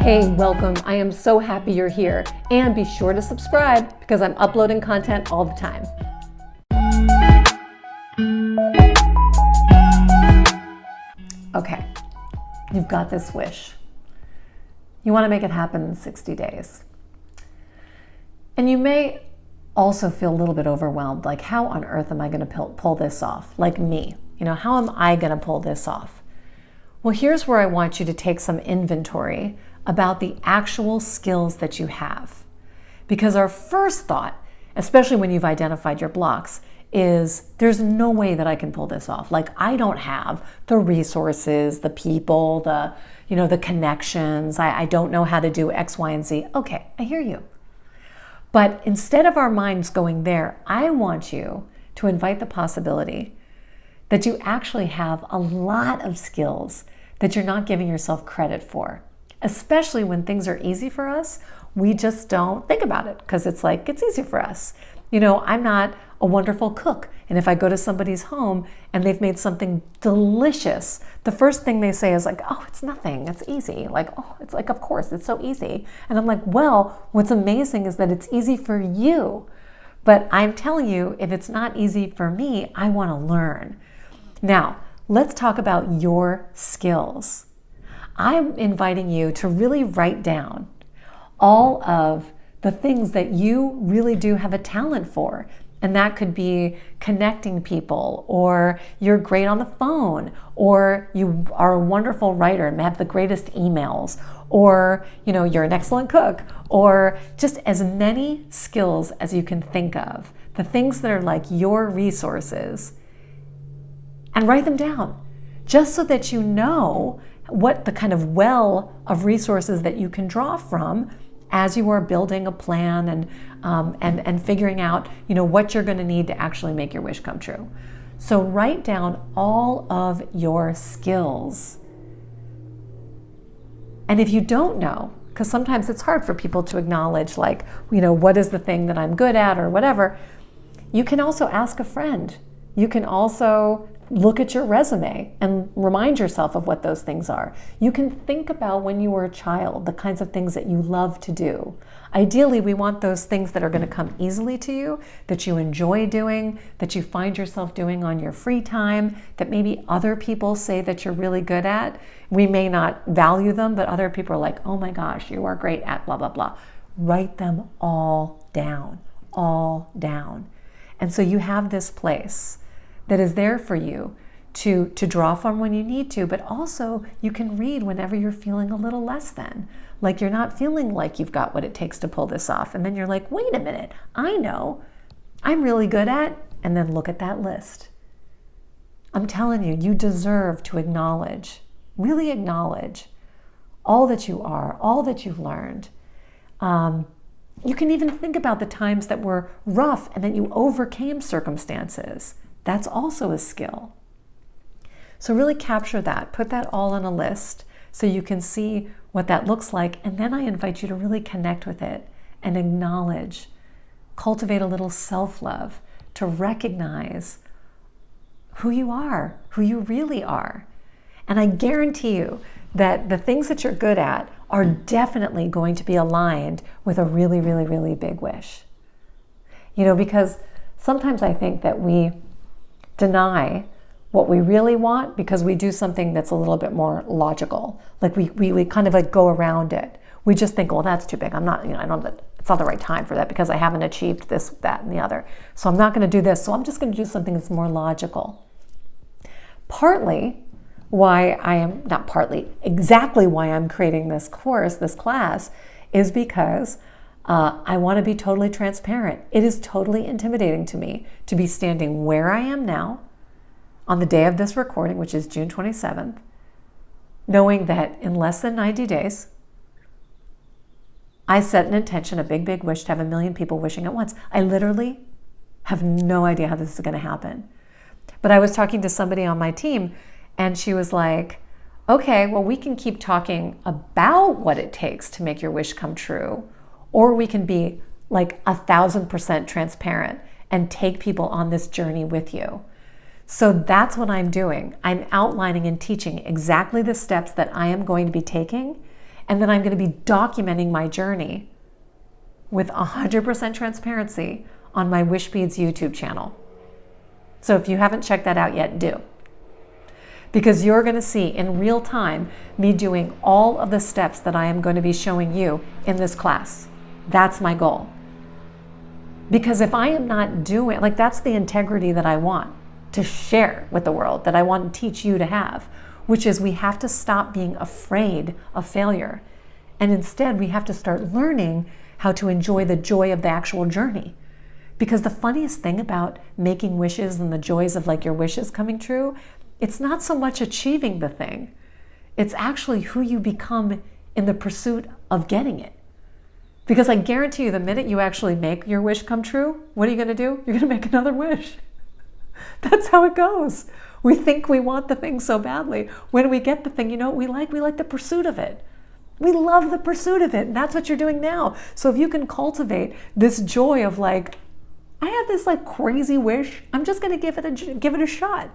Hey, welcome. I am so happy you're here. And be sure to subscribe because I'm uploading content all the time. Okay, you've got this wish. You want to make it happen in 60 days. And you may also feel a little bit overwhelmed, like how on earth am I going to pull this off? Like me, how am I going to pull this off? Well, here's where I want you to take some inventory about the actual skills that you have. Because our first thought, especially when you've identified your blocks, is there's no way that I can pull this off. Like I don't have the resources, the people, the connections. I don't know how to do X, Y, and Z. Okay, I hear you. But instead of our minds going there, I want you to invite the possibility that you actually have a lot of skills that you're not giving yourself credit for. Especially when things are easy for us, we just don't think about it because it's like, it's easy for us. I'm not a wonderful cook. And if I go to somebody's home and they've made something delicious, the first thing they say is like, oh, it's nothing, it's easy. Like, oh, it's like, of course, it's so easy. And I'm like, well, what's amazing is that it's easy for you. But I'm telling you, if it's not easy for me, I want to learn. Now, let's talk about your skills. I'm inviting you to really write down all of the things that you really do have a talent for. And that could be connecting people, or you're great on the phone, or you are a wonderful writer and have the greatest emails, or you're an excellent cook, or just as many skills as you can think of, the things that are like your resources, and write them down just so that you know what the kind of well of resources that you can draw from as you are building a plan and figuring out what you're going to need to actually make your wish come true. So write down all of your skills. And if you don't know, because sometimes it's hard for people to acknowledge what is the thing that I'm good at or whatever, you can also ask a friend. You can also look at your resume and remind yourself of what those things are. You can think about when you were a child, the kinds of things that you love to do. Ideally, we want those things that are going to come easily to you, that you enjoy doing, that you find yourself doing on your free time, that maybe other people say that you're really good at. We may not value them, but other people are like, oh my gosh, you are great at blah, blah, blah. Write them all down. And so you have this place that is there for you to draw from when you need to, but also you can read whenever you're feeling a little less than. Like you're not feeling like you've got what it takes to pull this off. And then you're like, wait a minute, I know I'm really good at, and then look at that list. I'm telling you, you deserve to really acknowledge all that you are, all that you've learned. You can even think about the times that were rough and that you overcame circumstances. That's also a skill. So really capture that, put that all on a list so you can see what that looks like. And then I invite you to really connect with it and acknowledge, cultivate a little self-love to recognize who you are, who you really are. And I guarantee you that the things that you're good at are definitely going to be aligned with a really, really, really big wish. Because sometimes I think that we deny what we really want because we do something that's a little bit more logical. Like we kind of like go around it. We just think, well, that's too big. I'm not, it's not the right time for that because I haven't achieved this, that, and the other. So I'm not going to do this. So I'm just going to do something that's more logical. Exactly why I'm creating this course, this class, is because I want to be totally transparent. It is totally intimidating to me to be standing where I am now on the day of this recording, which is June 27th, knowing that in less than 90 days, I set an intention, a big, big wish to have 1 million people wishing at once. I literally have no idea how this is going to happen. But I was talking to somebody on my team and she was like, okay, well, we can keep talking about what it takes to make your wish come true, or we can be like 1,000% transparent and take people on this journey with you. So that's what I'm doing. I'm outlining and teaching exactly the steps that I am going to be taking And then I'm going to be documenting my journey with 100% transparency on my Wish Beads YouTube channel. So if you haven't checked that out yet, do. Because you're going to see in real time me doing all of the steps that I am going to be showing you in this class. That's my goal. Because if I am not doing, like, that's the integrity that I want to share with the world, that I want to teach you to have, which is we have to stop being afraid of failure. And instead, we have to start learning how to enjoy the joy of the actual journey. Because the funniest thing about making wishes and the joys of like your wishes coming true, it's not so much achieving the thing. It's actually who you become in the pursuit of getting it. Because I guarantee you, the minute you actually make your wish come true, what are you going to do? You're going to make another wish. That's how it goes. We think we want the thing so badly. When we get the thing, you know what we like? We like the pursuit of it. We love the pursuit of it. And that's what you're doing now. So if you can cultivate this joy of like, I have this like crazy wish, I'm just going to give it a shot.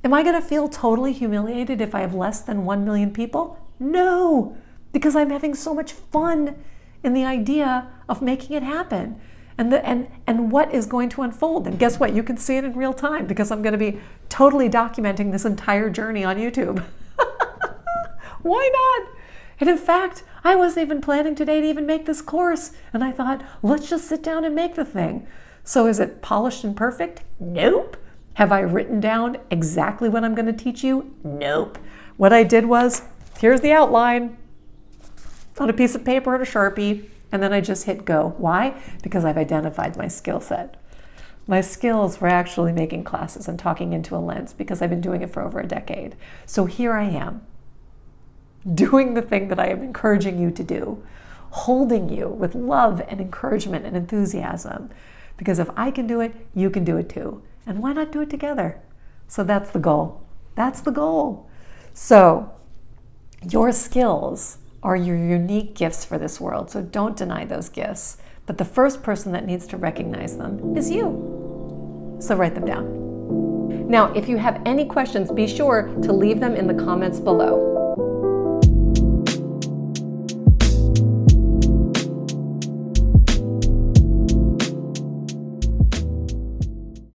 Am I going to feel totally humiliated if I have less than 1 million people? No, because I'm having so much fun in the idea of making it happen. And what is going to unfold. And guess what? You can see it in real time because I'm going to be totally documenting this entire journey on YouTube. Why not? And in fact, I wasn't even planning today to even make this course. And I thought, let's just sit down and make the thing. So is it polished and perfect? Nope. Have I written down exactly what I'm going to teach you? Nope. What I did was, here's the outline on a piece of paper and a Sharpie, and then I just hit go. Why? Because I've identified my skill set. My skills were actually making classes and talking into a lens because I've been doing it for over a decade. So here I am, doing the thing that I am encouraging you to do, holding you with love and encouragement and enthusiasm. Because if I can do it, you can do it too. And why not do it together? So that's the goal. That's the goal. So your skills are your unique gifts for this world. So don't deny those gifts. But the first person that needs to recognize them is you. So write them down. Now, if you have any questions, be sure to leave them in the comments below.